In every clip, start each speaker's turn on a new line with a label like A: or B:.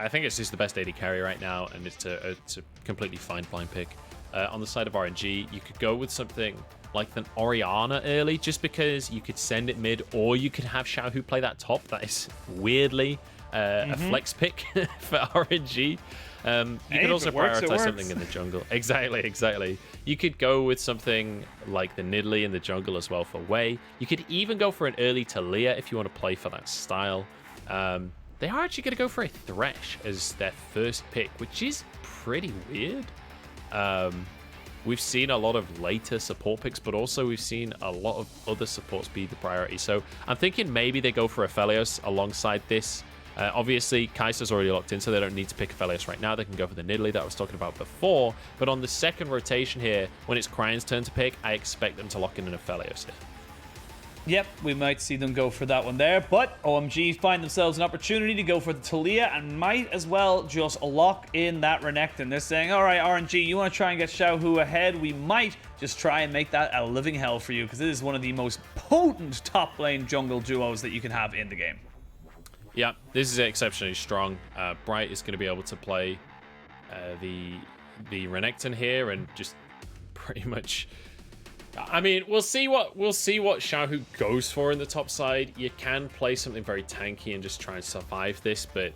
A: I think it's just the best AD carry right now, and it's a completely fine blind pick. On the side of RNG, you could go with something like an Orianna early, just because you could send it mid, or you could have Xiaohu play that top. That is weirdly a flex pick for RNG. You could also prioritize something in the jungle. Exactly. You could go with something like the Nidalee in the jungle as well for Wei. You could even go for an early Taliyah if you want to play for that style. They are actually going to go for a Thresh as their first pick, which is pretty weird. We've seen a lot of later support picks, but also we've seen a lot of other supports be the priority. So I'm thinking maybe they go for Aphelios alongside this. Obviously, Kaisa's already locked in, so they don't need to pick Aphelios right now. They can go for the Nidalee that I was talking about before. But on the second rotation here, when it's Cryin's turn to pick, I expect them to lock in an Aphelios here.
B: Yep, we might see them go for that one there, but OMG find themselves an opportunity to go for the Taliyah and might as well just lock in that Renekton. They're saying, all right, RNG, you want to try and get Xiaohu ahead? We might just try and make that a living hell for you, because it is one of the most potent top lane jungle duos that you can have in the game.
A: Yeah, this is exceptionally strong. Bright is going to be able to play the Renekton here and just pretty much... I mean, we'll see what Xiaohu goes for in the top side. You can play something very tanky and just try and survive this, but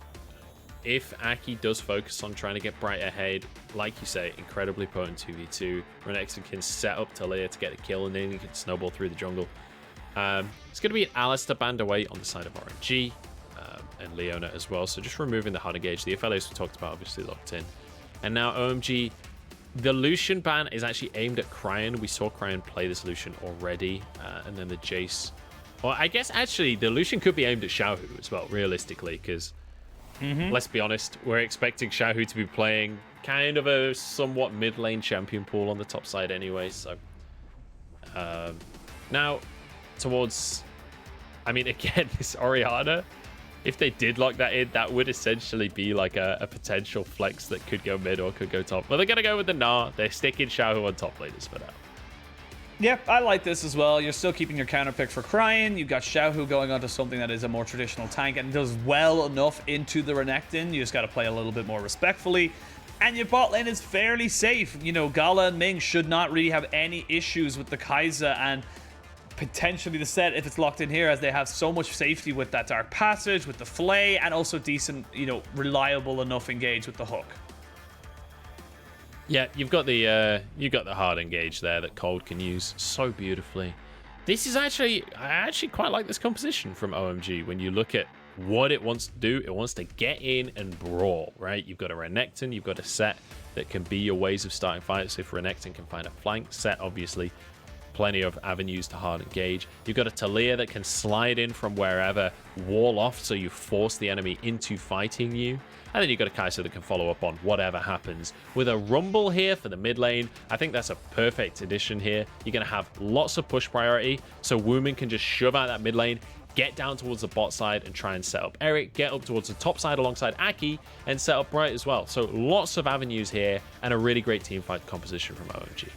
A: if Aki does focus on trying to get Bright ahead, like you say, incredibly potent 2v2, Renekton can set up Taliyah to get a kill, and then he can snowball through the jungle. It's going to be an Alistair band away on the side of RNG, and Leona as well, so just removing the hard engage. The Aphelios we talked about obviously locked in. And now OMG... The Lucian ban is actually aimed at Cryin. We saw Cryin play this Lucian already. And then the Jace. Well, I guess actually the Lucian could be aimed at Xiaohu as well, realistically, because let's be honest, we're expecting Xiaohu to be playing kind of a somewhat mid-lane champion pool on the top side anyway. So now towards... I mean, again, this Orianna... If they did lock that in, that would essentially be like a potential flex that could go mid or could go top. But they're going to go with the Gnar. They're sticking Xiaohu on top laners for now.
B: Yep, I like this as well. You're still keeping your counter pick for Cryin. You've got Xiaohu going onto something that is a more traditional tank and does well enough into the Renekton. You just got to play a little bit more respectfully. And your bot lane is fairly safe. You know, Gala and Ming should not really have any issues with the Kaisa and potentially the Sett if it's locked in here, as they have so much safety with that Dark Passage, with the Flay, and also decent, you know, reliable enough engage with the hook.
A: Yeah, you've got the hard engage there that Cold can use so beautifully. This is actually, I actually quite like this composition from OMG. When you look at what it wants to do, it wants to get in and brawl, right? You've got a Renekton, you've got a Sett that can be your ways of starting fights. If Renekton can find a flank, Sett obviously plenty of avenues to hard engage. You've got a Taliyah that can slide in from wherever, wall off, so you force the enemy into fighting you. And then you've got a Kaisa that can follow up on whatever happens. With a Rumble here for the mid lane, I think that's a perfect addition here. You're going to have lots of push priority, so Wuming can just shove out that mid lane, get down towards the bot side and try and set up Eric, get up towards the top side alongside Aki, and set up Bright as well. So lots of avenues here, and a really great teamfight composition from OMG.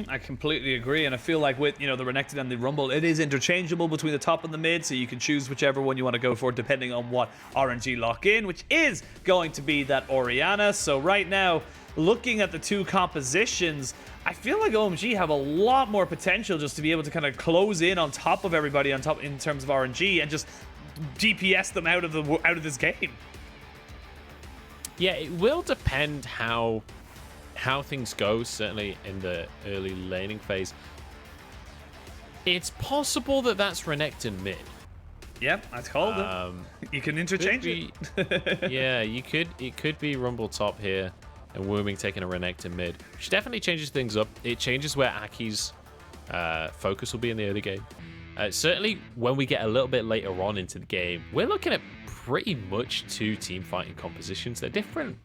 B: I completely agree, and I feel like with, you know, the Renekton and the Rumble, it is interchangeable between the top and the mid, so you can choose whichever one you want to go for depending on what RNG lock in, which is going to be that Orianna. So right now, looking at the two compositions, I feel like OMG have a lot more potential just to be able to kind of close in on top of everybody on top in terms of RNG and just DPS them out of this game.
A: Yeah, it will depend how things go, certainly in the early laning phase. It's possible that that's Renekton mid.
B: Yep, I called it. You can interchange it.
A: Yeah, you could. It could be Rumble top here, and Wuming taking a Renekton mid, which definitely changes things up. It changes where Aki's focus will be in the early game. Certainly, when we get a little bit later on into the game, we're looking at pretty much two team fighting compositions. They're different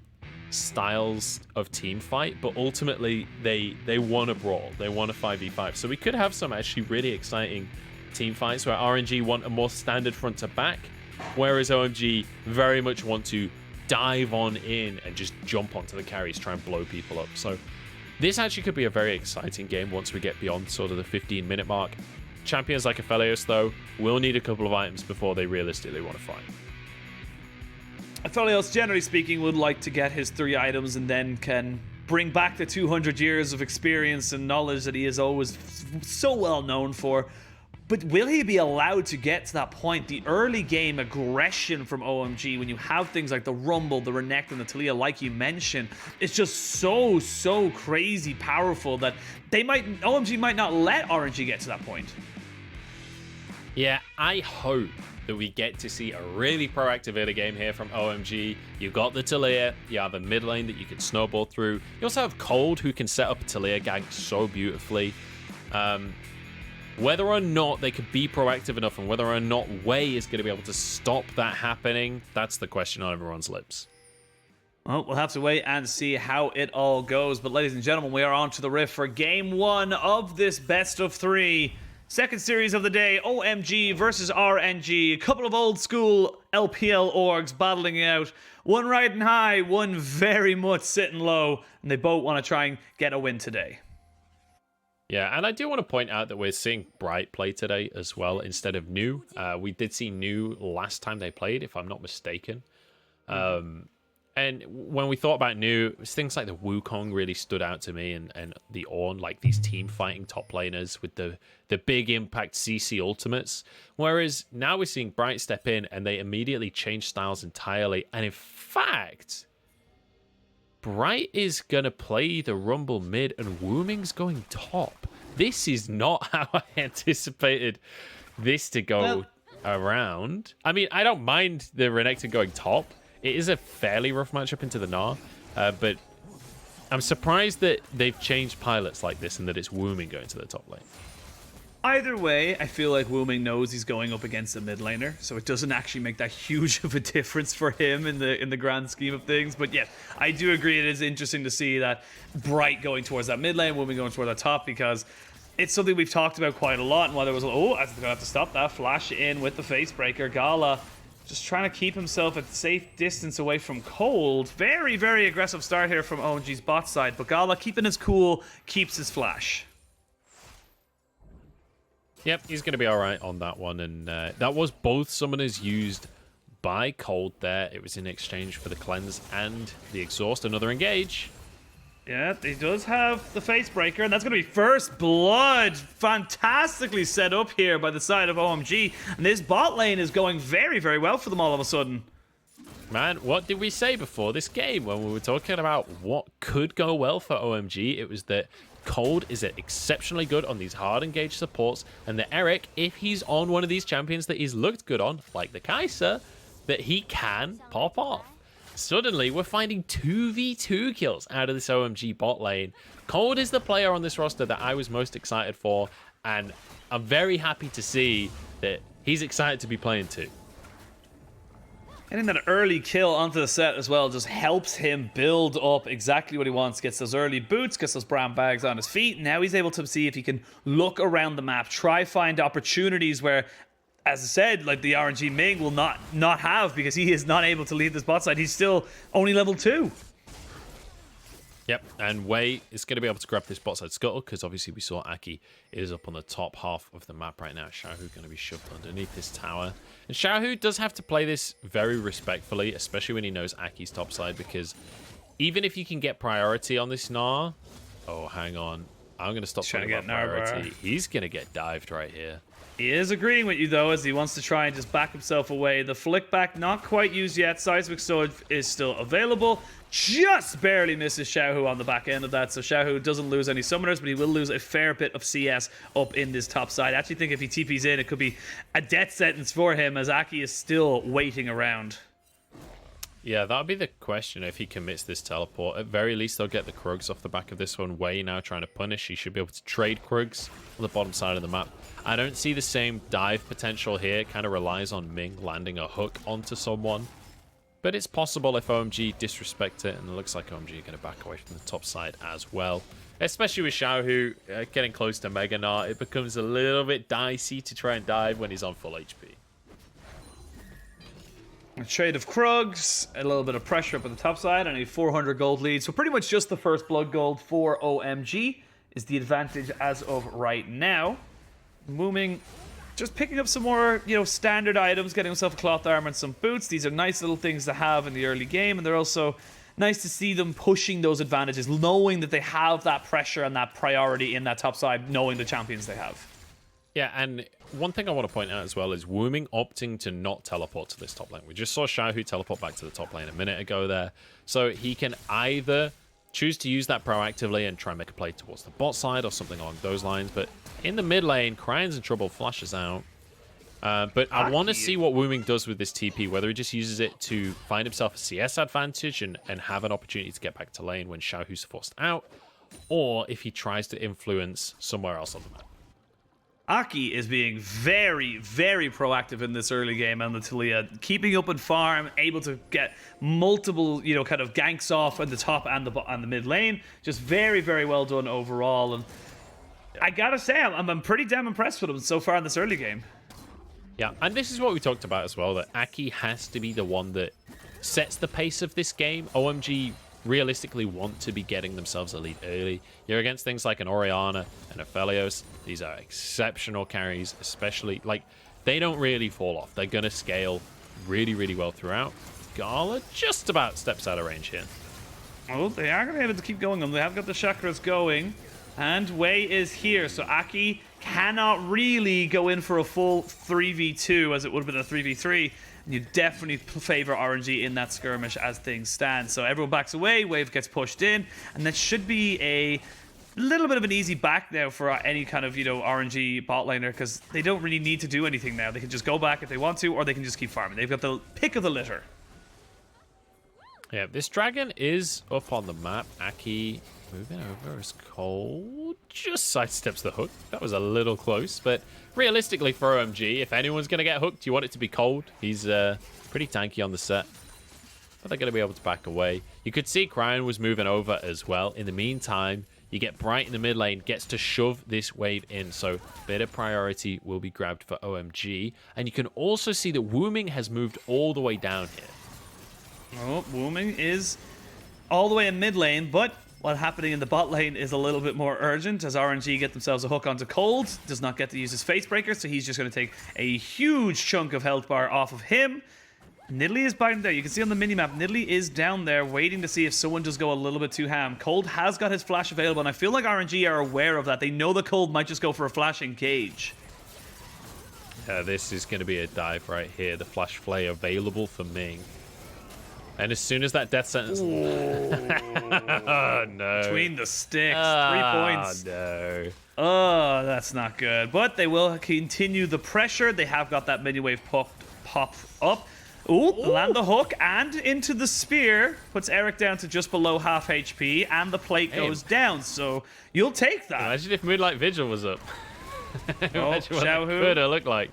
A: styles of team fight, but ultimately they want to brawl, they want a 5v5, so we could have some actually really exciting team fights where RNG want a more standard front to back, whereas OMG very much want to dive on in and just jump onto the carries, try and blow people up. So this actually could be a very exciting game once we get beyond sort of the 15-minute mark. Champions like Aphelios though will need a couple of items before they realistically want to fight.
B: Aphelios, generally speaking, would like to get his 3 items and then can bring back the 200 years of experience and knowledge that he is always so well known for. But will he be allowed to get to that point? The early game aggression from OMG, when you have things like the Rumble, the Renekton, the Taliyah, like you mentioned, it's just so crazy powerful that OMG might not let RNG get to that point.
A: Yeah, I hope that we get to see a really proactive early game here from OMG. You've got the Taliyah, you have a mid lane that you can snowball through. You also have Cold, who can set up a Taliyah gang so beautifully. Whether or not they could be proactive enough and whether or not Wei is going to be able to stop that happening, that's the question on everyone's lips.
B: Well, we'll have to wait and see how it all goes. But ladies and gentlemen, we are on to the riff for game 1 of this best of 3. Second series of the day, OMG versus RNG. A couple of old school LPL orgs battling it out. One riding high, one very much sitting low. And they both want to try and get a win today.
A: Yeah, and I do want to point out that we're seeing Bright play today as well instead of New. We did see New last time they played, if I'm not mistaken. And when we thought about New, it was things like the Wukong really stood out to me, and the Ornn, like these team fighting top laners with the big impact CC ultimates. Whereas now we're seeing Bright step in and they immediately change styles entirely. And in fact, Bright is going to play the Rumble mid and Wuming's going top. This is not how I anticipated this to go around. I mean, I don't mind the Renekton going top. It is a fairly rough matchup into the Gnar, but I'm surprised that they've changed pilots like this and that it's Wuming going to the top lane.
B: Either way, I feel like Wuming knows he's going up against a mid laner, so it doesn't actually make that huge of a difference for him in the grand scheme of things. But yeah, I do agree it is interesting to see that Bright going towards that mid lane, Wuming going towards that top, because it's something we've talked about quite a lot. And while there was, I'm going to have to stop that, flash in with the Facebreaker. Gala just trying to keep himself at safe distance away from Cold. Very, very aggressive start here from OMG's bot side, but Gala keeping his cool, keeps his flash.
A: Yep, he's going to be all right on that one. And that was both summoners used by Cold there. It was in exchange for the cleanse and the exhaust. Another engage.
B: Yeah, he does have the Facebreaker, and that's going to be first blood. Fantastically set up here by the side of OMG. And this bot lane is going very, very well for them all of a sudden.
A: Man, what did we say before this game when we were talking about what could go well for OMG? It was that Cold is exceptionally good on these hard engaged supports, and that Eric, if he's on one of these champions that he's looked good on, like the Kaisa, that he can pop off. Suddenly, we're finding 2v2 kills out of this OMG bot lane. Cold is the player on this roster that I was most excited for, and I'm very happy to see that he's excited to be playing too.
B: Getting that early kill onto the Sett as well just helps him build up exactly what he wants. Gets those early boots, gets those brown bags on his feet. Now he's able to see if he can look around the map, try find opportunities where, as I said, like the RNG Ming will not have, because he is not able to leave this bot side. He's still only level 2.
A: Yep, and Wei is going to be able to grab this bot side scuttle, because obviously we saw Aki is up on the top half of the map right now. Xiaohu going to be shoved underneath this tower. And Xiaohu does have to play this very respectfully, especially when he knows Aki's top side, because even if you can get priority on this Gnar... Oh, hang on. I'm going to stop talking about priority. He's going to get dived right here.
B: He is agreeing with you, though, as he wants to try and just back himself away. The flick back, not quite used yet. Seismic Sword is still available. Just barely misses Xiaohu on the back end of that. So Xiaohu doesn't lose any summoners, but he will lose a fair bit of CS up in this top side. I actually think if he TP's in, it could be a death sentence for him, as Aki is still waiting around.
A: Yeah, that'll be the question if he commits this teleport. At very least, they'll get the Krugs off the back of this one. Wei now trying to punish. He should be able to trade Krugs on the bottom side of the map. I don't see the same dive potential here. It kind of relies on Ming landing a hook onto someone. But it's possible if OMG disrespect it, and it looks like OMG are going to back away from the top side as well. Especially with Xiaohu getting close to Mega Gnar, it becomes a little bit dicey to try and dive when he's on full HP.
B: A trade of Krugs, a little bit of pressure up at the top side, and a 400 gold lead. So pretty much just the first blood gold for OMG is the advantage as of right now. Wuming just picking up some more, standard items, getting himself a cloth armor and some boots. These are nice little things to have in the early game, and they're also nice to see them pushing those advantages, knowing that they have that pressure and that priority in that top side, knowing the champions they have.
A: Yeah, and one thing I want to point out as well is Wuming opting to not teleport to this top lane. We just saw Xiaohu teleport back to the top lane a minute ago there. So he can either choose to use that proactively and try and make a play towards the bot side or something along those lines. But in the mid lane, Cryin's in trouble, flashes out. But I want to see what Wuming does with this TP, whether he just uses it to find himself a CS advantage and have an opportunity to get back to lane when Xiaohu's forced out, or if he tries to influence somewhere else on the map.
B: Aki is being very, very proactive in this early game on the Taliyah, keeping up in farm, able to get multiple, kind of ganks off at the top and the mid lane. Just very, very well done overall. And I gotta say, I'm pretty damn impressed with him so far in this early game.
A: Yeah, and this is what we talked about as well, that Aki has to be the one that sets the pace of this game. OMG realistically want to be getting themselves a lead early. You're against things like an Orianna and Aphelios. These are exceptional carries, especially, they don't really fall off. They're going to scale really, really well throughout. Gala just about steps out of range here.
B: Oh, they are going to be able to keep going. They have got the chakras going. And Wei is here, so Aki cannot really go in for a full 3v2 as it would have been a 3v3. And you definitely favor RNG in that skirmish as things stand. So everyone backs away, Wave gets pushed in, and that should be a little bit of an easy back now for any kind of, RNG bot laner, because they don't really need to do anything now. They can just go back if they want to, or they can just keep farming. They've got the pick of the litter.
A: Yeah, this dragon is up on the map. Aki moving over as Cold just sidesteps the hook. That was a little close, but realistically for OMG, if anyone's going to get hooked, you want it to be Cold. He's pretty tanky on the set, but they're going to be able to back away. You could see Cryin was moving over as well. In the meantime, you get Bright in the mid lane, gets to shove this wave in, so bit of priority will be grabbed for OMG. And you can also see that Wuming has moved all the way down here.
B: Oh, Wuming is all the way in mid lane, but what's happening in the bot lane is a little bit more urgent as RNG get themselves a hook onto Cold. Does not get to use his face breaker, so he's just going to take a huge chunk of health bar off of him. Nidalee is biting there. You can see on the minimap, Nidalee is down there waiting to see if someone does go a little bit too ham. Cold has got his flash available, and I feel like RNG are aware of that. They know that Cold might just go for a flash engage.
A: This is going to be a dive right here. The flash play available for Ming. And as soon as that death sentence... Oh, no.
B: Between the sticks. 3 points.
A: Oh, no.
B: Oh, that's not good. But they will continue the pressure. They have got that mini wave pop up. Ooh, land the hook and into the spear. Puts Eric down to just below half HP. And the plate goes down. So you'll take that.
A: Imagine if Moonlight Vigil was up. Imagine what
B: Xiaohu.
A: it could have looked like.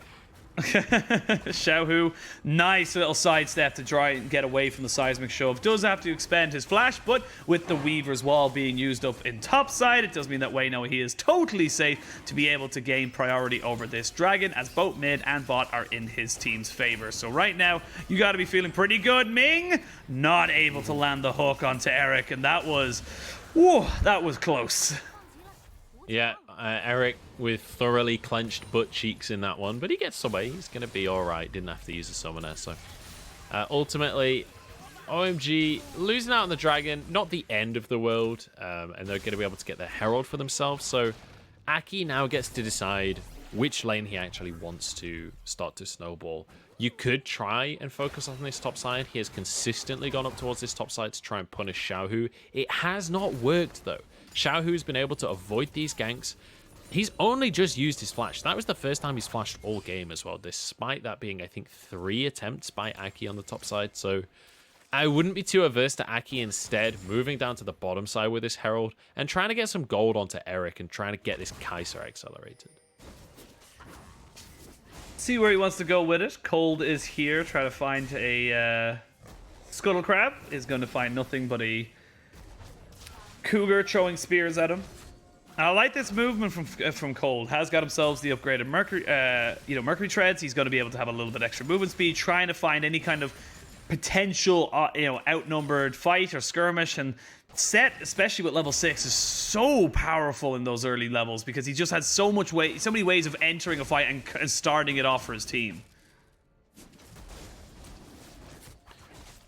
B: Xiaohu, nice little sidestep to try and get away from the seismic shove. Does have to expend his flash, but with the Weaver's Wall being used up in top side, it does mean that Wei know he is totally safe to be able to gain priority over this dragon, as both mid and bot are in his team's favor. So right now, you got to be feeling pretty good. Ming, not able to land the hook onto Eric, and that was close.
A: Yeah, Eric with thoroughly clenched butt cheeks in that one, but he gets away. He's going to be all right. Didn't have to use a summoner. So ultimately, OMG losing out on the dragon, not the end of the world, and they're going to be able to get their Herald for themselves. So Aki now gets to decide which lane he actually wants to start to snowball. You could try and focus on this top side. He has consistently gone up towards this top side to try and punish Xiaohu. It has not worked, though. Xiaohu's been able to avoid these ganks. He's only just used his flash. That was the first time he's flashed all game as well, despite that being, I think, 3 attempts by Aki on the top side. So I wouldn't be too averse to Aki instead moving down to the bottom side with this Herald and trying to get some gold onto Eric and trying to get this Kaisa accelerated.
B: See where he wants to go with it. Cold is here, try to find a Scuttle Crab. Is going to find nothing but a Cougar throwing spears at him. I like this movement from Cold. Has got himself the upgraded Mercury, Mercury treads. He's going to be able to have a little bit extra movement speed, trying to find any kind of potential, outnumbered fight or skirmish. And Sett, especially with level 6, is so powerful in those early levels because he just has so many ways of entering a fight and starting it off for his team.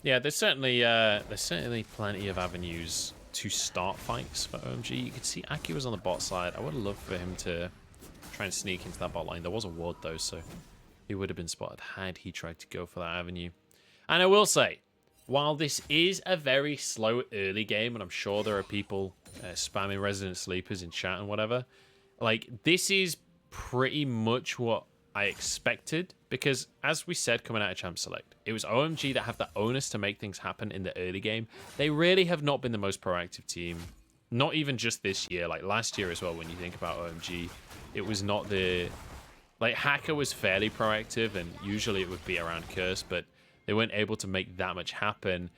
A: Yeah, there's certainly plenty of avenues to start fights for OMG. You could see Aki was on the bot side. I would have loved for him to try and sneak into that bot lane. There was a ward though, so he would have been spotted had he tried to go for that avenue. And I will say, while this is a very slow early game, and I'm sure there are people spamming Resident Sleepers in chat and whatever, like, this is pretty much what I expected, because as we said coming out of Champ Select, it was OMG that have the onus to make things happen in the early game. They really have not been the most proactive team, not even just this year, like last year as well. When you think about OMG, it was not the, like, Hacker was fairly proactive, and usually it would be around Curse, but they weren't able to make that much happen.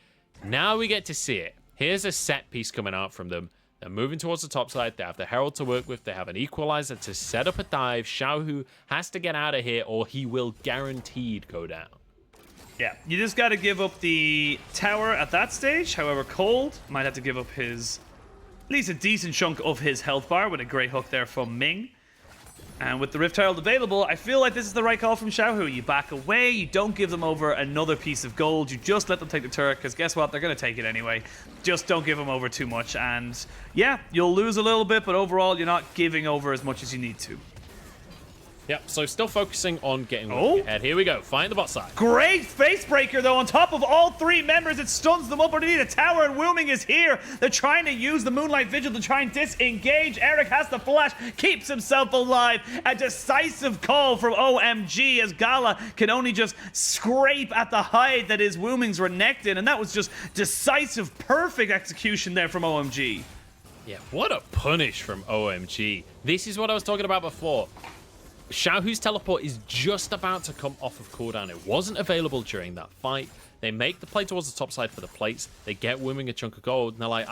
A: Now we get to see it. Here's a set piece coming out from them. They're moving towards the top side. They have the Herald to work with. They have an Equalizer to set up a dive. Xiaohu has to get out of here or he will guaranteed go down.
B: Yeah, you just got to give up the tower at that stage. However, Cold might have to give up his, at least a decent chunk of his health bar with a great hook there from Ming. And with the Rift Herald available, I feel like this is the right call from Xiaohu. You back away, you don't give them over another piece of gold, you just let them take the turret, because guess what? They're going to take it anyway. Just don't give them over too much. And yeah, you'll lose a little bit, but overall, you're not giving over as much as you need to.
A: Yep, so still focusing on getting ahead. Here we go, find the bot side.
B: Great face breaker, though, on top of all three members. It stuns them up underneath a tower, and Wuming is here. They're trying to use the Moonlight Vigil to try and disengage. Eric has the flash, keeps himself alive. A decisive call from OMG as Gala can only just scrape at the hide that is Wuming's Renekton, and that was just decisive, perfect execution there from OMG.
A: Yeah, what a punish from OMG. This is what I was talking about before. Xiaohu's teleport is just about to come off of cooldown. It wasn't available during that fight. They make the play towards the top side for the plates. They get Wuming a chunk of gold, and they're like,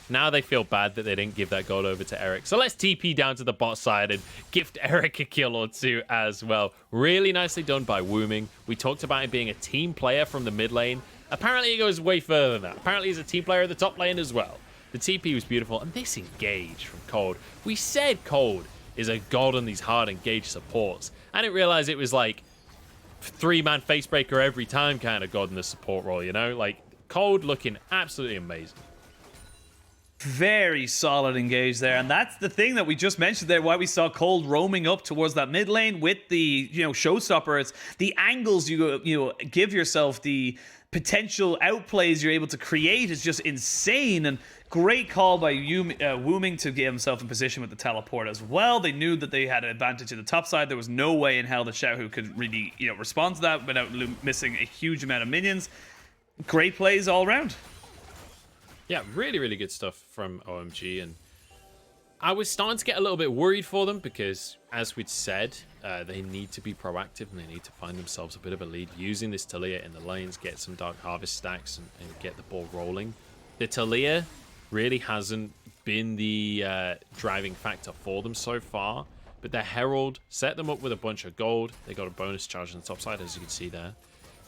A: now they feel bad that they didn't give that gold over to Eric. So let's TP down to the bot side and gift Eric a kill or two as well. Really nicely done by Wuming. We talked about him being a team player from the mid lane. Apparently he goes way further than that. Apparently he's a team player at the top lane as well. The TP was beautiful, and this engage from Cold. We said Cold is a god on these hard engaged supports. I didn't realize it was like 3-man facebreaker every time kind of god in the support role, you know? Like, Cold looking absolutely amazing.
B: Very solid engage there, and that's the thing that we just mentioned there, why we saw Cold roaming up towards that mid lane with the, showstopper. It's the angles you give yourself, the potential outplays you're able to create is just insane. And great call by Wuming to get himself in position with the teleport as well. They knew that they had an advantage at the top side. There was no way in hell that Xiaohu could really respond to that without missing a huge amount of minions. Great plays all around.
A: Yeah, really, really good stuff from OMG. And I was starting to get a little bit worried for them because, as we'd said, they need to be proactive and they need to find themselves a bit of a lead using this Taliyah in the lanes, get some Dark Harvest stacks and get the ball rolling. The Taliyah really hasn't been the driving factor for them so far, but their Herald set them up with a bunch of gold. They got a bonus charge on the top side, as you can see there.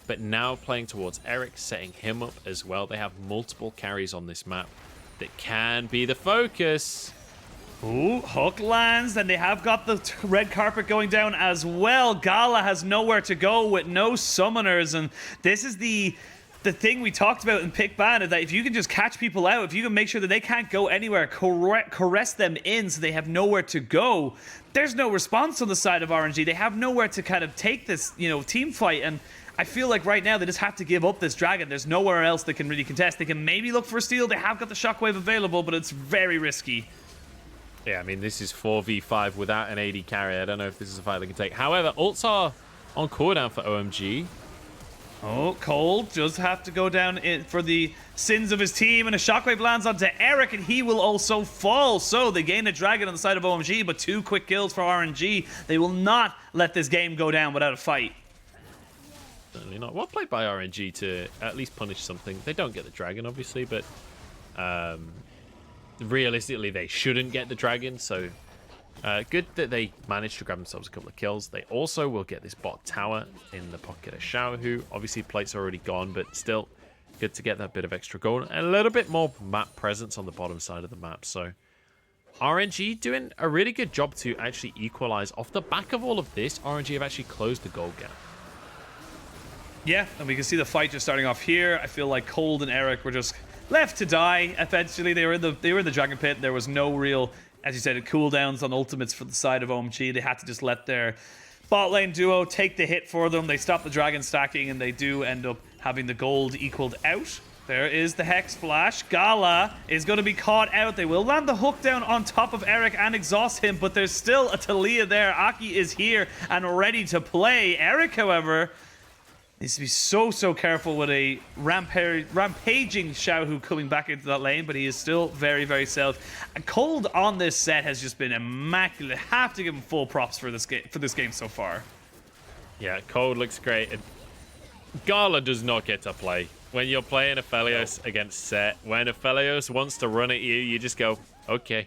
A: But now playing towards Eric, setting him up as well. They have multiple carries on this map that can be the focus.
B: Ooh, hook lands, and they have got the red carpet going down as well. Gala has nowhere to go with no summoners, and this is the thing we talked about in pick ban, is that if you can just catch people out, if you can make sure that they can't go anywhere, caress them in so they have nowhere to go, there's no response on the side of RNG. They have nowhere to kind of take this, team fight, and I feel like right now they just have to give up this dragon. There's nowhere else they can really contest. They can maybe look for a steal. They have got the shockwave available, but it's very risky.
A: Yeah, I mean, this is 4v5 without an AD carry. I don't know if this is a fight they can take. However, ults are on cooldown for OMG.
B: Oh, Cold just have to go down for the sins of his team, and a shockwave lands onto Eric, and he will also fall. So they gain a dragon on the side of OMG, but 2 quick kills for RNG. They will not let this game go down without a fight.
A: Certainly not. Well played by RNG to at least punish something. They don't get the dragon, obviously, but realistically, they shouldn't get the dragon, so Good that they managed to grab themselves a couple of kills. They also will get this bot tower in the pocket of Xiaohu. Obviously, plate's already gone, but still good to get that bit of extra gold. And a little bit more map presence on the bottom side of the map. So RNG doing a really good job to actually equalize. Off the back of all of this, RNG have actually closed the gold gap.
B: Yeah, and we can see the fight just starting off here. I feel like Cold and Eric were just left to die. Eventually, they were in the Dragon Pit. There was no real, as you said, cooldowns on ultimates for the side of OMG. They had to just let their bot lane duo take the hit for them. They stop the dragon stacking, and they do end up having the gold equaled out. There is the Hex Flash. Gala is going to be caught out. They will land the hook down on top of Eric and exhaust him, but there's still a Taliyah there. Aki is here and ready to play. Eric, however, needs to be so careful with a rampaging Xiaohu coming back into that lane, but he is still very safe. And Cold on this set has just been immaculate. Have to give him full props for this game so far.
A: Yeah, Cold looks great. And Gala does not get to play. When you're playing Aphelios against Sett, when Aphelios wants to run at you, you just go, okay,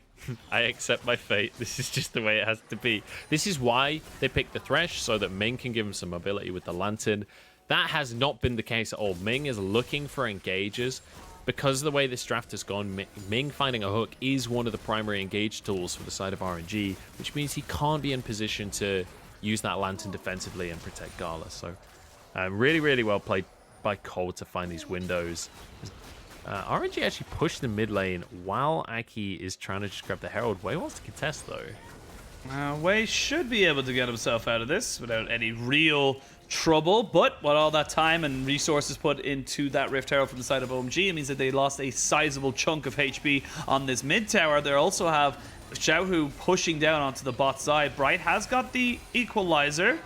A: I accept my fate. This is just the way it has to be. This is why they picked the Thresh, so that Ming can give him some mobility with the Lantern. That has not been the case at all. Ming is looking for engages. Because of the way this draft has gone, Ming finding a hook is one of the primary engage tools for the side of RNG, which means he can't be in position to use that Lantern defensively and protect Gala. So really well played by Cold to find these windows. RNG actually pushed the mid lane while Aki is trying to just grab the Herald. Wei wants to contest though.
B: Wei should be able to get himself out of this without any real trouble, but what all that time and resources put into that Rift Herald from the side of OMG, it means that they lost a sizable chunk of HP on this mid tower. They also have Xiaohu pushing down onto the bot side. Bright has got the equalizer.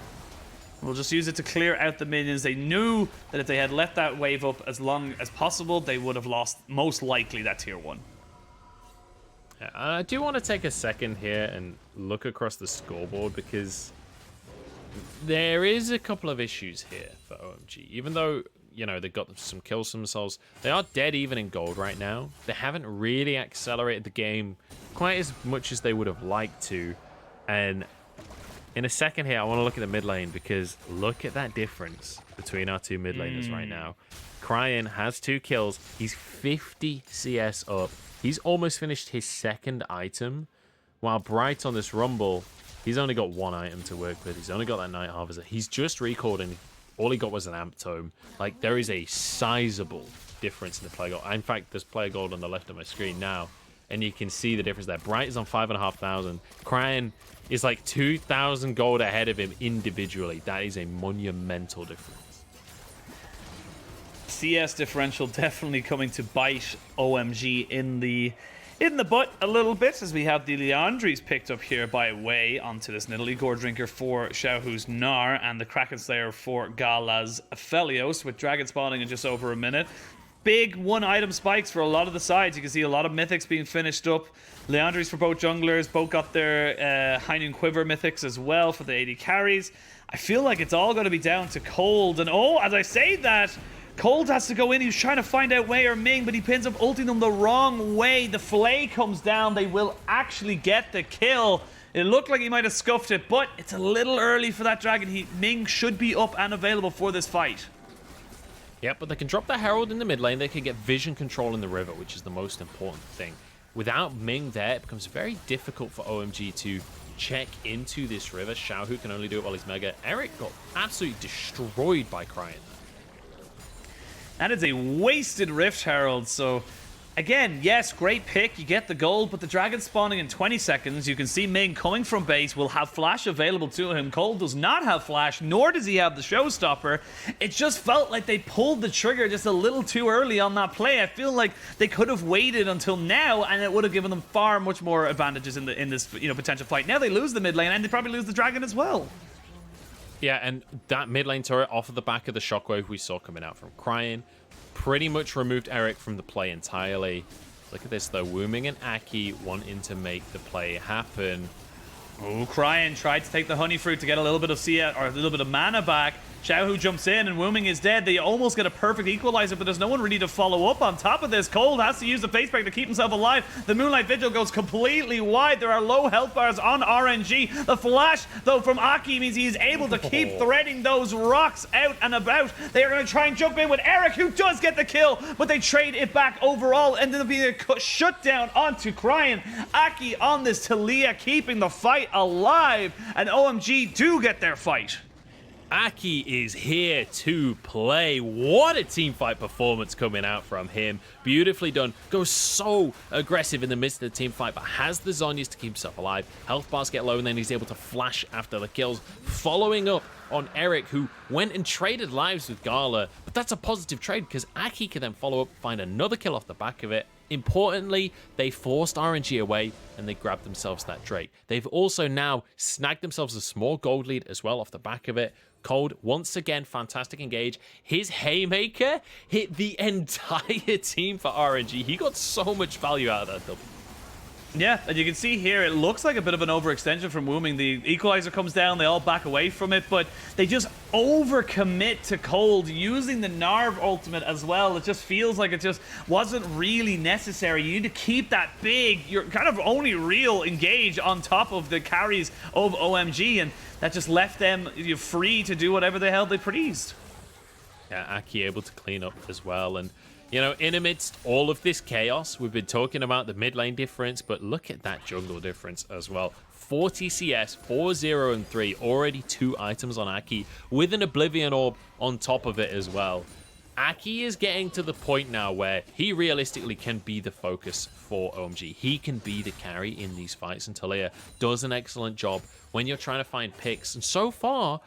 B: We'll just use it to clear out the minions. They knew that if they had let that wave up as long as possible, they would have lost most likely that tier 1.
A: Yeah, I do want to take a second here and look across the scoreboard, because there is a couple of issues here for OMG. Even though, you know, they've got some kills themselves, they are dead even in gold right now. They haven't really accelerated the game quite as much as they would have liked to. And in a second here, I want to look at the mid lane, because look at that difference between our two mid laners right now. Cryin has 2 kills. He's 50 CS up. He's almost finished his second item, while Bright on this Rumble, he's only got 1 item to work with. He's only got that Night Harvester. He's just recalled, and all he got was an Amp Tome. Like, there is a sizable difference in the player gold. In fact, there's player gold on the left of my screen now, and you can see the difference there. Bright is on 5,500. Cryin is like 2,000 gold ahead of him individually. That is a monumental difference.
B: CS differential definitely coming to bite OMG in the butt a little bit, as we have the Leandries picked up here by Wei onto this Nidalee Gore Drinker for Xiaohu's Gnar, and the Kraken Slayer for Gala's Aphelios, with Dragon spawning in just over a minute. Big 1-item spikes for a lot of the sides. You can see a lot of mythics being finished up. Leandries for both junglers. Both got their Heinun Quiver mythics as well for the AD carries. I feel like it's all going to be down to Cold. And oh, as I say that, Cold has to go in. He's trying to find out Wei or Ming, but he ends up ulting them the wrong way. The fillet comes down. They will actually get the kill. It looked like he might have scuffed it, but it's a little early for that dragon. Ming should be up and available for this fight.
A: Yeah, but they can drop the Herald in the mid lane. They can get vision control in the river, which is the most important thing. Without Ming there, it becomes very difficult for OMG to check into this river. Xiaohu can only do it while he's mega. Eric got absolutely destroyed by Cryin.
B: That is a wasted Rift Herald, so again, yes, great pick, you get the gold, but the dragon spawning in 20 seconds. You can see Ming coming from base, will have flash available to him. Cold does not have flash, nor does he have the showstopper. It just felt like they pulled the trigger just a little too early on that play. I feel like they could have waited until now, and it would have given them far much more advantages in this potential fight. Now they lose the mid lane, and they probably lose the dragon as well.
A: Yeah, and that mid lane turret off of the back of the shockwave we saw coming out from Cryin pretty much removed Eric from the play entirely. Look at this though, Wuming and Aki wanting to make the play happen.
B: Oh, Cryin tried to take the honey fruit to get a little bit of a little bit of mana back. Xiaohu jumps in and Wuming is dead. They almost get a perfect equalizer, but there's no one really to follow up on top of this. Cold has to use the face break to keep himself alive. The Moonlight Vigil goes completely wide. There are low health bars on RNG. The flash, though, from Aki means he is able to keep threading those rocks out and about. They are going to try and jump in with Eric, who does get the kill, but they trade it back overall, and then being a shut down onto Cryin. Aki on this Taliyah, keeping the fight alive, and OMG do get their fight.
A: Aki is here to play. What a team fight performance coming out from him. Beautifully done. Goes so aggressive in the midst of the team fight, but has the Zhonya's to keep himself alive. Health bars get low, and then he's able to flash after the kills. Following up on Eric, who went and traded lives with Gala. But that's a positive trade, because Aki can then follow up, find another kill off the back of it. Importantly, they forced RNG away and they grabbed themselves that Drake. They've also now snagged themselves a small gold lead as well off the back of it. Cold, once again, fantastic engage. His Haymaker hit the entire team for RNG. He got so much value out of that double.
B: Yeah, and you can see here, it looks like a bit of an overextension from Wuming. The equalizer comes down, they all back away from it, but they just overcommit to Cold, using the Gnar ultimate as well. It just feels like it just wasn't really necessary. You need to keep that big, your kind of only real engage on top of the carries of OMG, and that just left them free to do whatever the hell they pleased.
A: Yeah, Aki able to clean up as well, and you know, in amidst all of this chaos, we've been talking about the mid lane difference, but look at that jungle difference as well. 40 CS, 4-0 and 3, already 2 items on Aki, with an Oblivion Orb on top of it as well. Aki is getting to the point now where he realistically can be the focus for OMG. He can be the carry in these fights, and Taliyah does an excellent job when you're trying to find picks. And so far,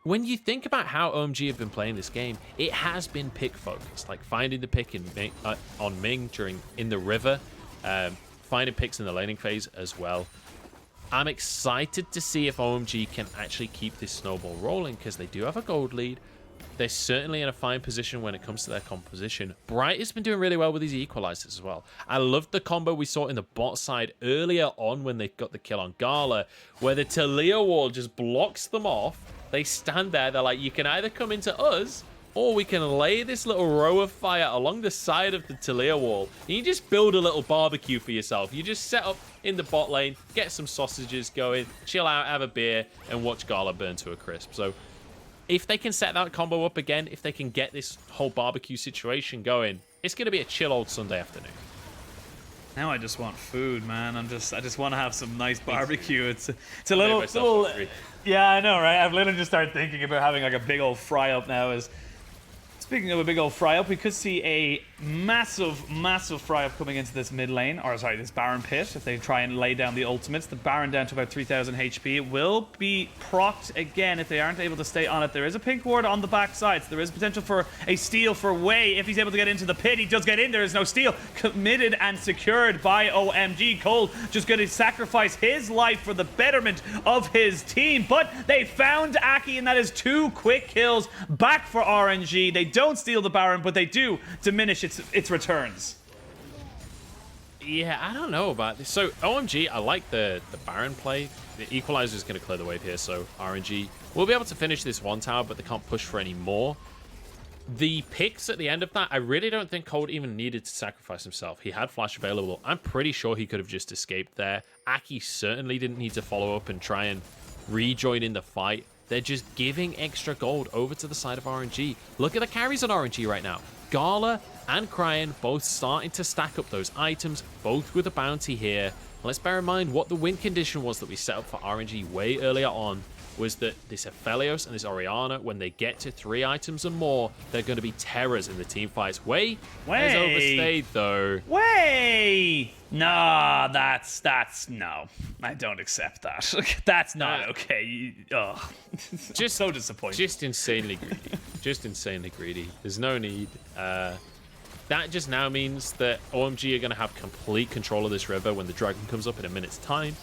A: when you think about how OMG have been playing this game, it has been pick focused, like finding the pick in Ming, on Ming in the river, finding picks in the laning phase as well. I'm excited to see if OMG can actually keep this snowball rolling, because they do have a gold lead. They're certainly in a fine position when it comes to their composition. Bright has been doing really well with these equalizers as well. I loved the combo we saw in the bot side earlier on when they got the kill on Gala, where the Taliyah wall just blocks them off. They stand there, they're like, you can either come into us, or we can lay this little row of fire along the side of the Taliyah wall. And you just build a little barbecue for yourself. You just set up in the bot lane, get some sausages going, chill out, have a beer, and watch Gala burn to a crisp. So if they can set that combo up again, if they can get this whole barbecue situation going, it's going to be a chill old Sunday afternoon.
B: Now I just want food, man. I just want to have some nice barbecue. It's a little yeah, I know, right? I've literally just started thinking about having like a big old fry up now. Speaking of a big old fry up, we could see a massive fry up coming into this mid lane, or sorry, this Baron pit. If they try and lay down the ultimates, the Baron down to about 3,000 HP. It will be procced again if they aren't able to stay on it. There is a pink ward on the back side, so there is potential for a steal for Wei. If he's able to get into the pit, he does get in. There is no steal. Committed and secured by OMG. Cold just going to sacrifice his life for the betterment of his team, but they found Aki, and that is 2 quick kills back for RNG. They don't steal the Baron, but they do diminish its returns.
A: Yeah, I don't know about this. So OMG, I like the Baron play. The equalizer is going to clear the wave here, so RNG will be able to finish this one tower, but they can't push for any more. The picks at the end of that, I really don't think Cold even needed to sacrifice himself. He had flash available. I'm pretty sure he could have just escaped there. Aki certainly didn't need to follow up and try and rejoin in the fight. They're just giving extra gold over to the side of RNG. Look at the carries on RNG right now. Gala and Cryin both starting to stack up those items, both with a bounty here. Let's bear in mind what the win condition was that we set up for RNG way earlier on, was that this Aphelios and this Orianna, when they get to 3 items and more, they're going to be terrors in the team fights. Wei has overstayed, though.
B: Wei! Nah, that's no. I don't accept that. That's not okay. Oh, just so disappointing.
A: Just insanely greedy. Just insanely greedy. There's no need. That just now means that OMG are going to have complete control of this river when the dragon comes up in a minute's time.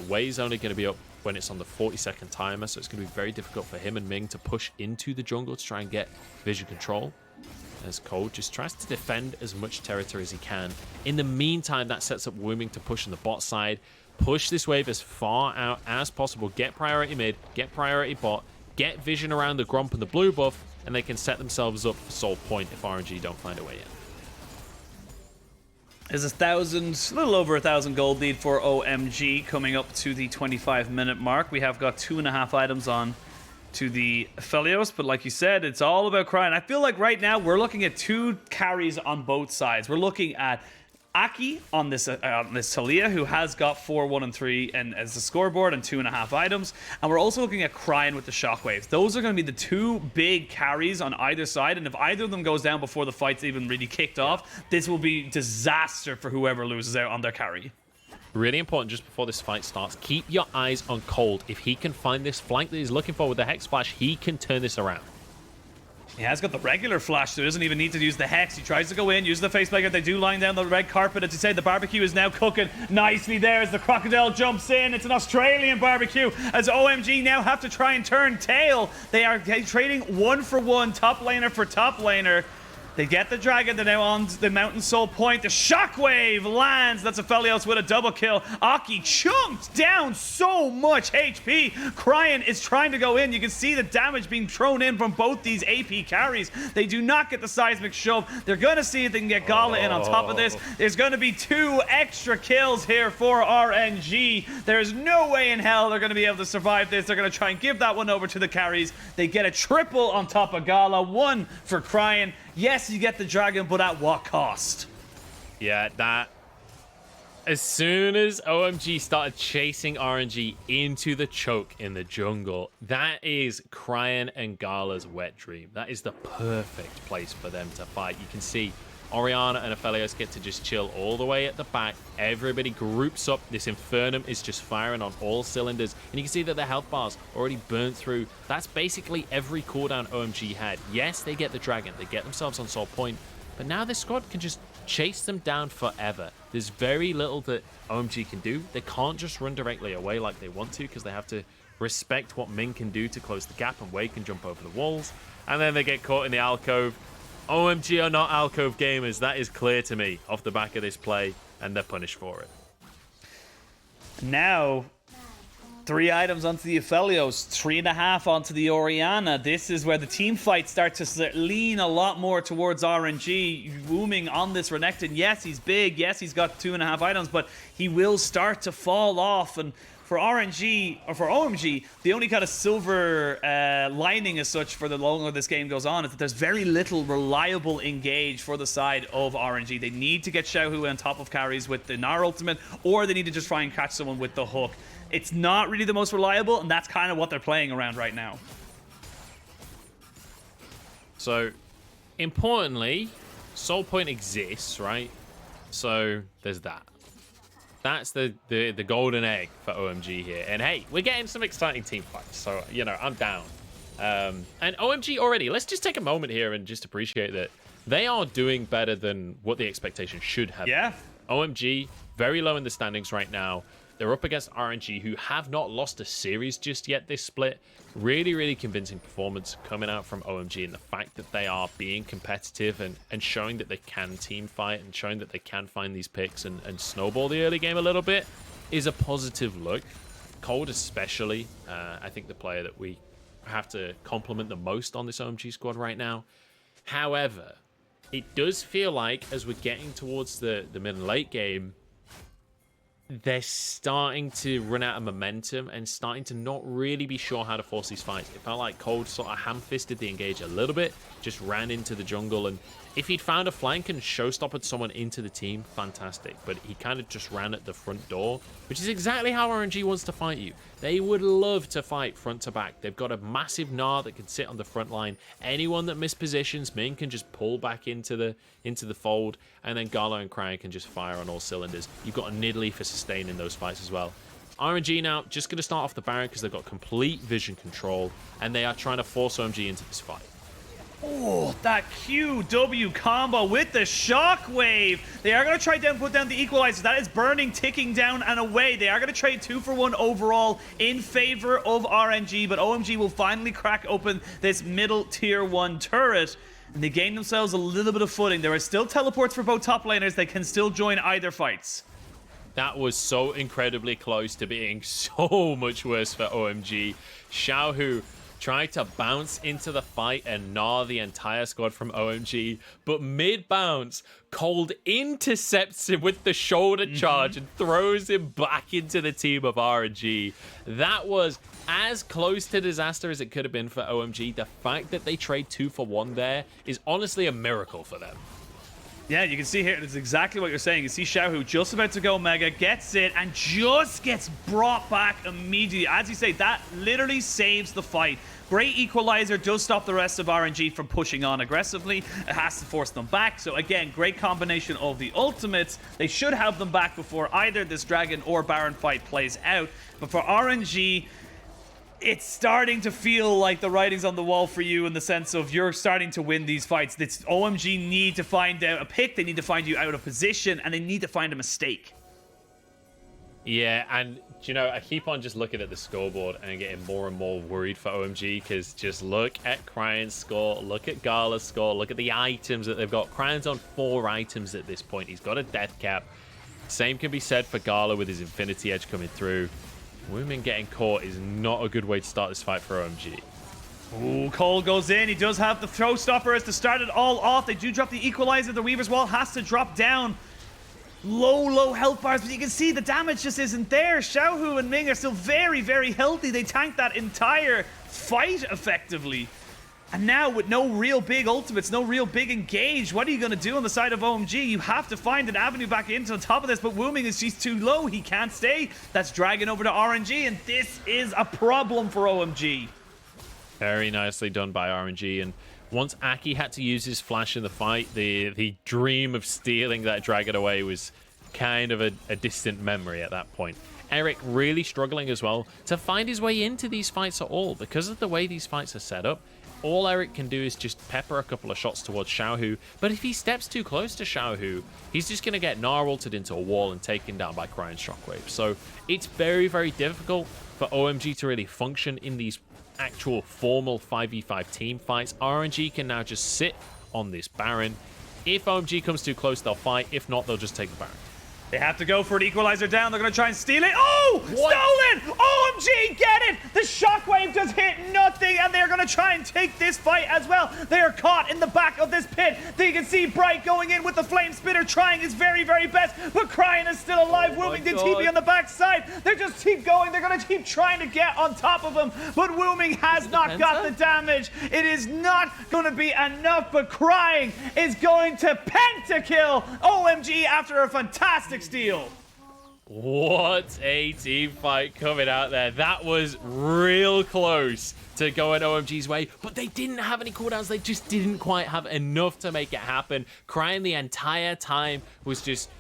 A: Wei's only going to be up when it's on the 40-second timer, so it's going to be very difficult for him and Ming to push into the jungle to try and get vision control, as Cold just tries to defend as much territory as he can. In the meantime, that sets up Wuming to push on the bot side. push this wave as far out as possible, get priority mid, get priority bot, get vision around the Gromp and the blue buff, and they can set themselves up for soul point if RNG don't find a way in.
B: There's a little over 1,000 gold lead for OMG coming up to the 25-minute mark. We have got 2.5 items on to the Aphelios, but like you said, it's all about Cryin. I feel like right now we're looking at 2 carries on both sides. We're looking at Aki on this Taliyah, who has got 4, 1, and 3 and as the scoreboard and 2.5 items. And we're also looking at Cryin with the shockwaves. Those are going to be the 2 big carries on either side. And if either of them goes down before the fight's even really kicked off, this will be disaster for whoever loses out on their carry.
A: Really important just before this fight starts, keep your eyes on Cold. If he can find this flank that he's looking for with the Hex Splash, he can turn this around.
B: He has got the regular flash, so he doesn't even need to use the Hex. He tries to go in, use the face breaker. They do line down the red carpet. As you say, the barbecue is now cooking nicely there as the crocodile jumps in. It's an Australian barbecue as OMG now have to try and turn tail. They are trading 1-for-1 top laner for top laner. They get the dragon. They're now on the mountain soul point. The shockwave lands. That's Aphelios with a double kill. Aki chunked down so much HP. Cryin is trying to go in. You can see the damage being thrown in from both these AP carries. They do not get the seismic shove. They're going to see if they can get Gala in on top of this. There's going to be 2 extra kills here for RNG. There's no way in hell they're going to be able to survive this. They're going to try and give that one over to the carries. They get a triple on top of Gala. 1 for Cryin. Yes, you get the dragon, but at what cost?
A: Yeah, that... As soon as OMG started chasing RNG into the choke in the jungle, that is Cryin and Gala's wet dream. That is the perfect place for them to fight. You can see Orianna and Aphelios get to just chill all the way at the back. Everybody groups up. This Infernum is just firing on all cylinders. And you can see that the health bar's already burnt through. That's basically every cooldown OMG had. Yes, they get the dragon. They get themselves on soul point. But now this squad can just chase them down forever. There's very little that OMG can do. They can't just run directly away like they want to because they have to respect what Ming can do to close the gap and Wei can jump over the walls. And then they get caught in the alcove. OMG are not alcove gamers. That is clear to me off the back of this play, and they're punished for it.
B: Now, 3 items onto the Aphelios, 3.5 onto the Orianna. This is where the team fights start to lean a lot more towards RNG. Wuming on this Renekton. Yes, he's big. Yes, he's got 2.5 items, but he will start to fall off. And for RNG, or for OMG, the only kind of silver lining as such for the longer this game goes on is that there's very little reliable engage for the side of RNG. They need to get Xiaohu on top of carries with the Gnar ultimate, or they need to just try and catch someone with the hook. It's not really the most reliable, and that's kind of what they're playing around right now.
A: So, importantly, soul point exists, right? So, there's that. That's the golden egg for OMG here. And hey, we're getting some exciting team fights. So, you know, I'm down. And OMG already, let's just take a moment here and just appreciate that they are doing better than what the expectation should have.
B: Yeah.
A: OMG, very low in the standings right now. They're up against RNG, who have not lost a series just yet this split. Really, really convincing performance coming out from OMG, and the fact that they are being competitive and showing that they can team fight and showing that they can find these picks and snowball the early game a little bit is a positive look. Cold especially, I think the player that we have to compliment the most on this OMG squad right now. However, it does feel like as we're getting towards the mid and late game, they're starting to run out of momentum and starting to not really be sure how to force these fights. It felt like Cold sort of ham-fisted the engage a little bit, just ran into the jungle, and if he'd found a flank and showstoppered someone into the team, fantastic. But he kind of just ran at the front door, which is exactly how RNG wants to fight you. They would love to fight front to back. They've got a massive Gnar that can sit on the front line. Anyone that mispositions, Ming can just pull back into the fold, and then Gala and Cryin can just fire on all cylinders. You've got a Nidalee for sustaining those fights as well. RNG now just going to start off the Baron because they've got complete vision control, and they are trying to force OMG into this fight.
B: Oh, that QW combo with the shockwave. They are going to try to put down the equalizer. That is burning, ticking down and away. They are going to trade 2-for-1 overall in favor of RNG, but OMG will finally crack open this middle tier 1 turret. And they gain themselves a little bit of footing. There are still teleports for both top laners. They can still join either fights.
A: That was so incredibly close to being so much worse for OMG. Xiaohu tried to bounce into the fight and gnar the entire squad from OMG, but mid-bounce, Cold intercepts him with the shoulder charge and throws him back into the team of RNG. That was as close to disaster as it could have been for OMG. The fact that they trade 2 for 1 there is honestly a miracle for them.
B: Yeah, you can see here, it's exactly what you're saying. You see Xiaohu just about to go Mega, gets it, and just gets brought back immediately. As you say, that literally saves the fight. Great equalizer, does stop the rest of RNG from pushing on aggressively. It has to force them back. So again, great combination of the ultimates. They should have them back before either this Dragon or Baron fight plays out. But for RNG, it's starting to feel like the writing's on the wall for you in the sense of you're starting to win these fights. This OMG need to find out a pick, they need to find you out of position, and they need to find a mistake.
A: Yeah, and you know, I keep on just looking at the scoreboard and getting more and more worried for OMG, because just look at Cryin's score, look at Gala's score, look at the items that they've got. Cryin's on 4 items at this point. He's got a death cap. Same can be said for Gala with his Infinity Edge coming through. Wuming getting caught is not a good way to start this fight for OMG.
B: Ooh, Cole goes in. He does have the throw stopper as to start it all off. They do drop the equalizer. The Weaver's Wall has to drop down. Low health bars, but you can see the damage just isn't there. Xiaohu and Ming are still very, very healthy. They tanked that entire fight effectively. And now with no real big ultimates, no real big engage, what are you going to do on the side of OMG? You have to find an avenue back into the top of this, but Wuming is just too low. He can't stay. That's dragging over to RNG, and this is a problem for OMG.
A: Very nicely done by RNG, and once Aki had to use his flash in the fight, the dream of stealing that dragon away was kind of a distant memory at that point. Eric really struggling as well to find his way into these fights at all because of the way these fights are set up. All Eric can do is just pepper a couple of shots towards Xiaohu, but if he steps too close to Xiaohu, he's just going to get Gnar ulted into a wall and taken down by Cryin Shockwave. So it's very, very difficult for OMG to really function in these actual formal 5v5 team fights. RNG can now just sit on this Baron. If OMG comes too close, they'll fight. If not, they'll just take the Baron.
B: They have to go for an equalizer down. They're going to try and steal it. Oh!
A: What?
B: Stolen! OMG, get it! The shockwave does hit nothing, and they're going to try and take this fight as well. They are caught in the back of this pit. They can see Bright going in with the flame spitter, trying his very, very best, but Cryin is still alive. Wuming did TP on the backside. They just keep going. They're going to keep trying to get on top of him, but Wuming has not got the damage. It is not going to be enough, but Cryin is going to pentakill OMG after a fantastic steal.
A: What a team fight coming out there. That was real close to going OMG's way, but they didn't have any cooldowns. They just didn't quite have enough to make it happen. Cryin the entire time was just...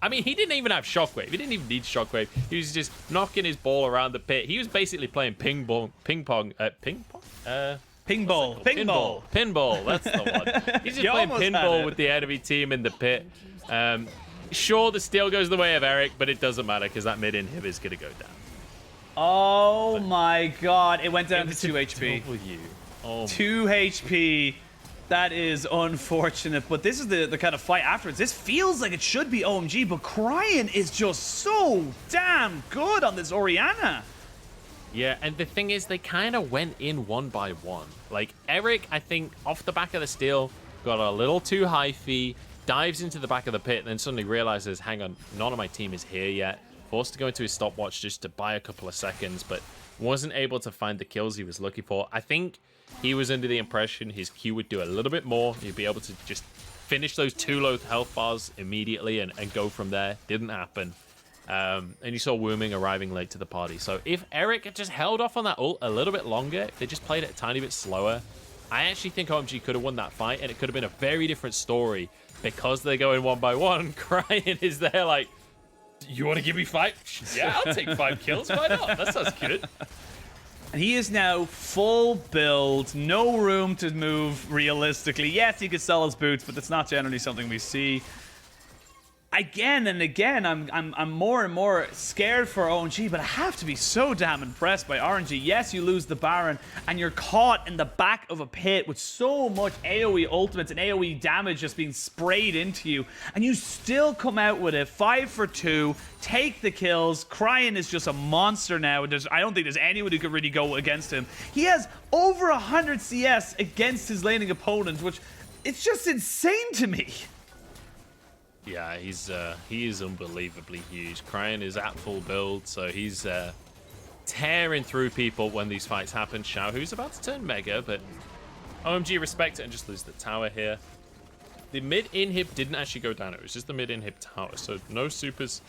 A: I mean, he didn't even have Shockwave. He didn't even need Shockwave. He was just knocking his ball around the pit. He was basically playing pinball. Pinball, that's the one. He's just playing pinball with the enemy team in the pit. Sure, the steal goes the way of Eric, but it doesn't matter because that mid inhib is going to go down.
B: Oh my god, it went down to 2 HP.
A: Oh
B: 2 HP. That is unfortunate, but this is the kind of fight afterwards. This feels like it should be OMG, but Cryin is just so damn good on this Orianna.
A: Yeah, and the thing is, they kind of went in one by one. Like, Eric, I think, off the back of the steal, got a little too high fee, dives into the back of the pit, and then suddenly realizes, hang on, none of my team is here yet. Forced to go into his stopwatch just to buy a couple of seconds, but wasn't able to find the kills he was looking for. I think he was under the impression his Q would do a little bit more. He'd be able to just finish those 2 low health bars immediately and go from there. Didn't happen. And you saw Wuming arriving late to the party. So if Eric had just held off on that ult a little bit longer, if they just played it a tiny bit slower, I actually think OMG could have won that fight, and it could have been a very different story. Because they're going one by one, Cryin is there like, you want to give me 5? Yeah, I'll take 5 kills. Why not? That sounds good.
B: And he is now full build, no room to move realistically. Yes, he could sell his boots, but that's not generally something we see. again and again, I'm more and more scared for OMG, but I have to be so damn impressed by RNG. Yes, you lose the Baron, and you're caught in the back of a pit with so much AoE ultimates and AoE damage just being sprayed into you, and you still come out with it 5 for 2, take the kills. Cryin is just a monster now. I don't think there's anyone who could really go against him. He has over 100 CS against his laning opponent, which it's just insane to me.
A: Yeah, he is unbelievably huge. Cryin is at full build, so he's tearing through people when these fights happen. Xiaohu's about to turn mega, but OMG respect it and just lose the tower here. The mid inhib didn't actually go down. It was just the mid inhib tower, so no supers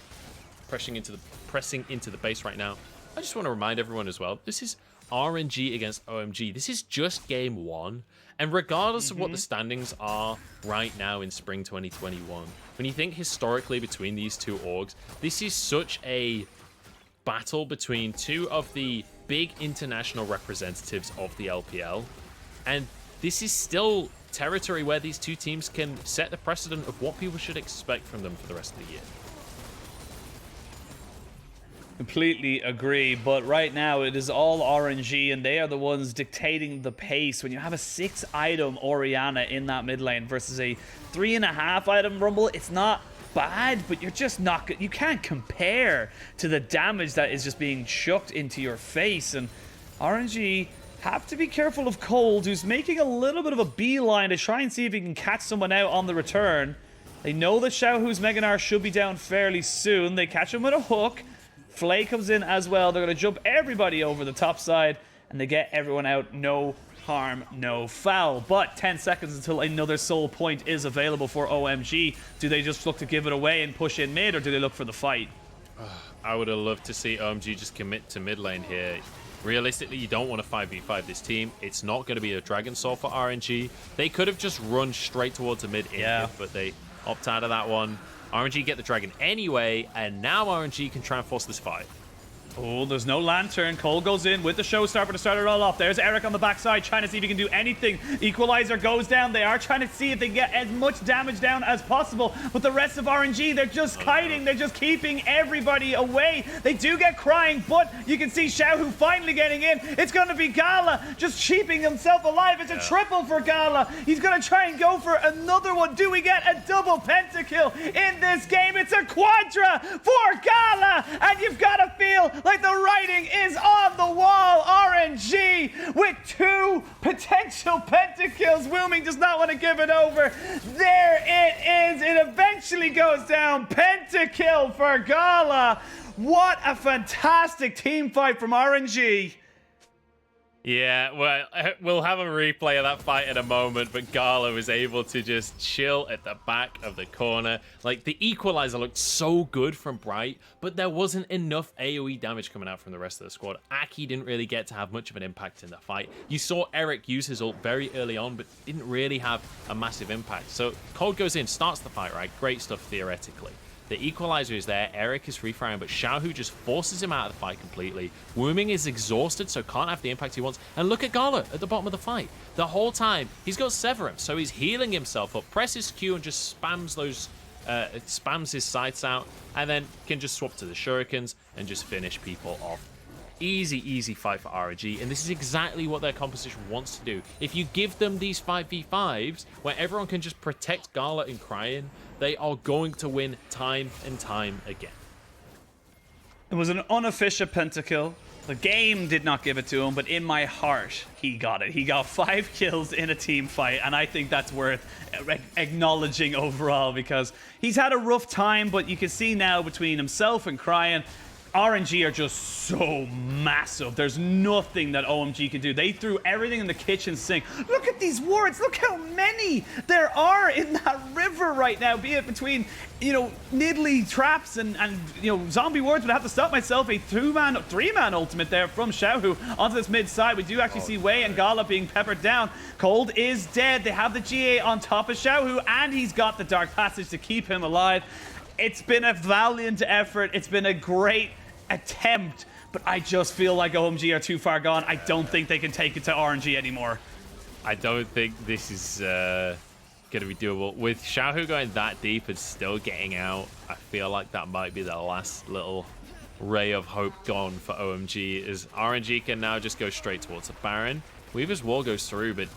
A: pressing into the base right now. I just want to remind everyone as well, this is RNG against OMG. This is just game 1. And regardless of what the standings are right now in spring 2021, when you think historically between these two orgs, this is such a battle between two of the big international representatives of the LPL. And this is still territory where these two teams can set the precedent of what people should expect from them for the rest of the year.
B: Completely agree, but right now it is all RNG, and they are the ones dictating the pace. When you have a 6-item Orianna in that mid lane versus a 3.5-item Rumble, it's not bad, but you're just not good. You can't compare to the damage that is just being chucked into your face, and RNG have to be careful of Cold, who's making a little bit of a beeline to try and see if he can catch someone out on the return. They know that Xiaohu's Mega Gnar should be down fairly soon. They catch him with a hook. Flay comes in as well. They're going to jump everybody over the top side, and they get everyone out. No harm, no foul. But 10 seconds until another soul point is available for OMG. Do they just look to give it away and push in mid, or do they look for the fight?
A: I would have loved to see OMG just commit to mid lane here. Realistically, you don't want to 5v5 this team. It's not going to be a Dragon Soul for RNG. They could have just run straight towards a mid inhib, but they opt out of that one. RNG get the dragon anyway, and now RNG can try and force this fight.
B: Oh, there's no lantern. Cole goes in with the showstopper to start it all off. There's Eric on the backside trying to see if he can do anything. Equalizer goes down. They are trying to see if they can get as much damage down as possible. But the rest of RNG, they're just kiting. They're just keeping everybody away. They do get Cryin, but you can see Xiaohu finally getting in. It's going to be Gala just keeping himself alive. It's a triple for Gala. He's going to try and go for another one. Do we get a double pentakill in this game? It's a quadra for Gala, and you've got to feel like the writing is on the wall. RNG with 2 potential pentakills. Wuming does not want to give it over. There it is. It eventually goes down. Pentakill for Gala. What a fantastic team fight from RNG.
A: Yeah, well, we'll have a replay of that fight in a moment, but Gala was able to just chill at the back of the corner. Like, the equalizer looked so good from Bright, but there wasn't enough AoE damage coming out from the rest of the squad. Aki didn't really get to have much of an impact in the fight. You saw Eric use his ult very early on, but didn't really have a massive impact. So Cold goes in, starts the fight, right? Great stuff theoretically. The equalizer is there, Eric is free firing, but Xiaohu just forces him out of the fight completely. Wuming is exhausted, so can't have the impact he wants. And look at Gala at the bottom of the fight. The whole time, he's got Severum, so he's healing himself up, presses Q and just spams those, spams his sights out, and then can just swap to the shurikens and just finish people off. Easy, easy fight for RNG, and this is exactly what their composition wants to do. If you give them these 5v5s, where everyone can just protect Gala and Cryin, they are going to win time and time again.
B: It was an unofficial pentakill. The game did not give it to him, but in my heart, he got it. He got 5 kills in a team fight, and I think that's worth acknowledging overall, because he's had a rough time, but you can see now between himself and Cryin, RNG are just so massive. There's nothing that OMG can do. They threw everything in the kitchen sink. Look at these wards. Look how many there are in that river right now, be it between, you know, Nidalee traps and you know, zombie wards. But I have to stop myself. A 3-man ultimate there from Xiaohu onto this mid side. We do actually see Wei and Gala being peppered down. Cold is dead. They have the GA on top of Xiaohu, and he's got the Dark Passage to keep him alive. It's been a valiant effort. It's been a great attempt, but I just feel like OMG are too far gone. I don't think they can take it to RNG anymore.
A: I don't think this is going to be doable. With Xiaohu going that deep and still getting out, I feel like that might be the last little ray of hope gone for OMG, as RNG can now just go straight towards the Baron. Weaver's wall goes through, but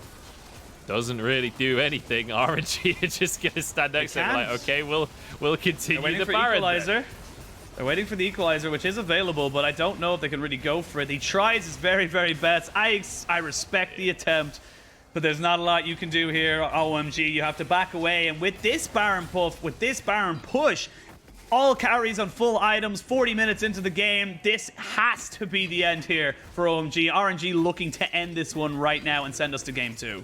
A: doesn't really do anything. RNG are just going to stand next to him like, okay, we'll continue the Baron.
B: They're waiting for the equalizer, which is available, but I don't know if they can really go for it. He tries his very, very best. I respect the attempt, but there's not a lot you can do here. OMG, you have to back away, and with this Baron puff, with this Baron push, all carries on full items, 40 minutes into the game. This has to be the end here for OMG. RNG looking to end this one right now and send us to game 2.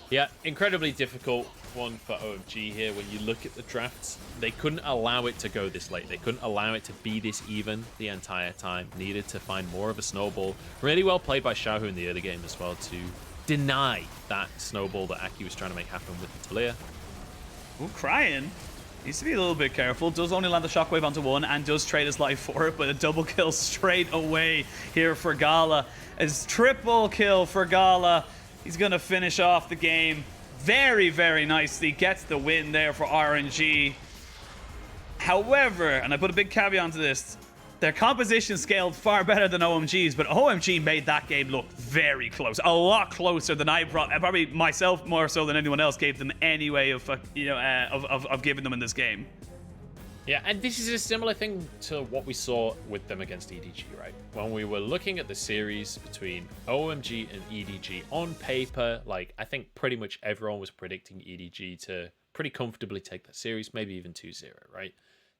A: Yeah, incredibly difficult one for OMG here. When you look at the drafts, they couldn't allow it to go this late. They couldn't allow it to be this even the entire time. Needed to find more of a snowball. Really well played by Xiaohu in the early game as well to deny that snowball that Aki was trying to make happen with the Taliyah.
B: Ooh, Cryin needs to be a little bit careful. Does only land the shockwave onto one and does trade his life for it, but a double kill straight away here for Gala. As triple kill for Gala. He's going to finish off the game very, very nicely. Gets the win there for RNG. However, and I put a big caveat onto this, their composition scaled far better than OMG's, but OMG made that game look very close. A lot closer than probably myself more so than anyone else gave them any way of, of giving them in this game.
A: Yeah, and this is a similar thing to what we saw with them against EDG, right? When we were looking at the series between OMG and EDG on paper, like, I think pretty much everyone was predicting EDG to pretty comfortably take that series, maybe even 2-0, right?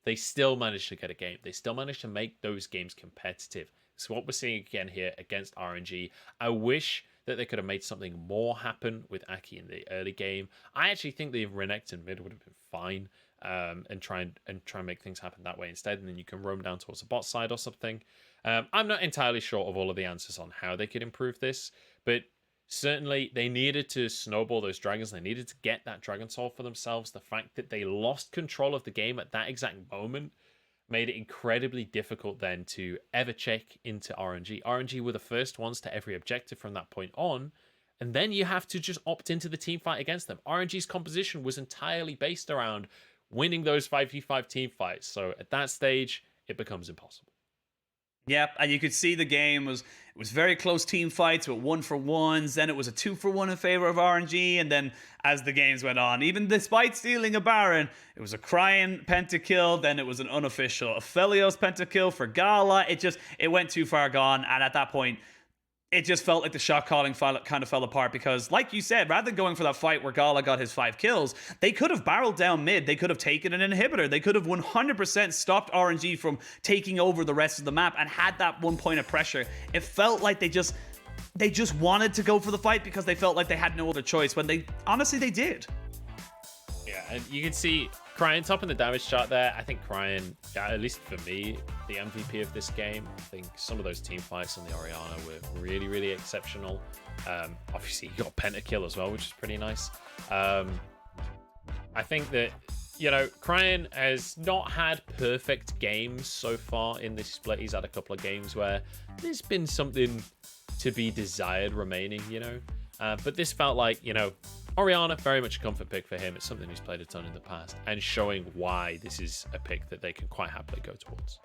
A: They still managed to get a game. They still managed to make those games competitive. So what we're seeing again here against RNG, I wish that they could have made something more happen with Aki in the early game. I actually think the Renekton mid would have been fine. And try and make things happen that way instead, and then you can roam down towards the bot side or something. I'm not entirely sure of all of the answers on how they could improve this, but certainly they needed to snowball those dragons. They needed to get that dragon soul for themselves. The fact that they lost control of the game at that exact moment made it incredibly difficult then to ever check into RNG. RNG were the first ones to every objective from that point on, and then you have to just opt into the team fight against them. RNG's composition was entirely based around winning those 5v5 team fights. So at that stage, it becomes impossible.
B: Yep, and you could see the game was very close team fights with 1-for-1s. Then it was a 2-for-1 in favor of RNG. And then as the games went on, even despite stealing a Baron, it was a Cryin pentakill. Then it was an unofficial Aphelios pentakill for Gala. It went too far gone. And at that point, it just felt like the shot calling kind of fell apart because, like you said, rather than going for that fight where Gala got his 5 kills, they could have barreled down mid. They could have taken an inhibitor. They could have 100% stopped RNG from taking over the rest of the map and had that 1 point of pressure. It felt like they just wanted to go for the fight because they felt like they had no other choice when honestly they did.
A: Yeah, and you can see Cryin top in the damage chart there. I think Cryin, at least for me, the MVP of this game. I think some of those team fights on the Orianna were really, really exceptional. Obviously, you got pentakill as well, which is pretty nice. I think that, Cryin has not had perfect games so far in this split. He's had a couple of games where there's been something to be desired remaining, but this felt like, Orianna, very much a comfort pick for him. It's something he's played a ton in the past, and showing why this is a pick that they can quite happily go towards.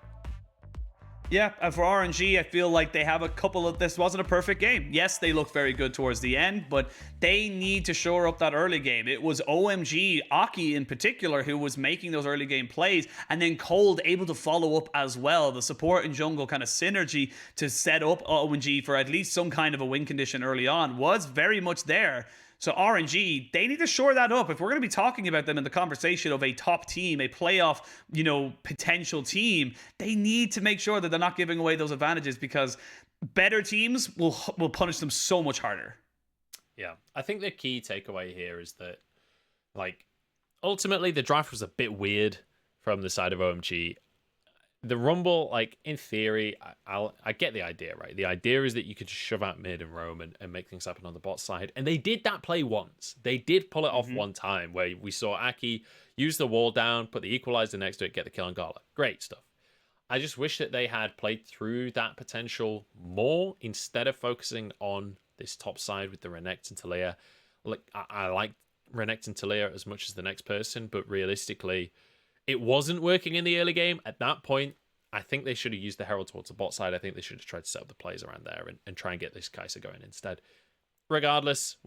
B: Yeah, and for RNG, I feel like they have a couple of... This wasn't a perfect game. Yes, they look very good towards the end, but they need to shore up that early game. It was OMG, Aki in particular, who was making those early game plays, and then Cold able to follow up as well. The support and jungle kind of synergy to set up OMG for at least some kind of a win condition early on was very much there. So RNG, they need to shore that up. If we're going to be talking about them in the conversation of a top team, a playoff, potential team, they need to make sure that they're not giving away those advantages because better teams will punish them so much harder.
A: Yeah, I think the key takeaway here is that, ultimately the draft was a bit weird from the side of OMG. The Rumble, in theory, I get the idea, right? The idea is that you could just shove out mid and roam and make things happen on the bot side. And they did that play once. They did pull it off one time where we saw Aki use the wall down, put the equalizer next to it, get the kill on Gala. Great stuff. I just wish that they had played through that potential more instead of focusing on this top side with the Renekton and Taliyah. I like Renekton Taliyah as much as the next person, but realistically, it wasn't working in the early game. At that point, I think they should have used the Herald towards the bot side. I think they should have tried to set up the plays around there and try and get this Kaisa going instead. Regardless,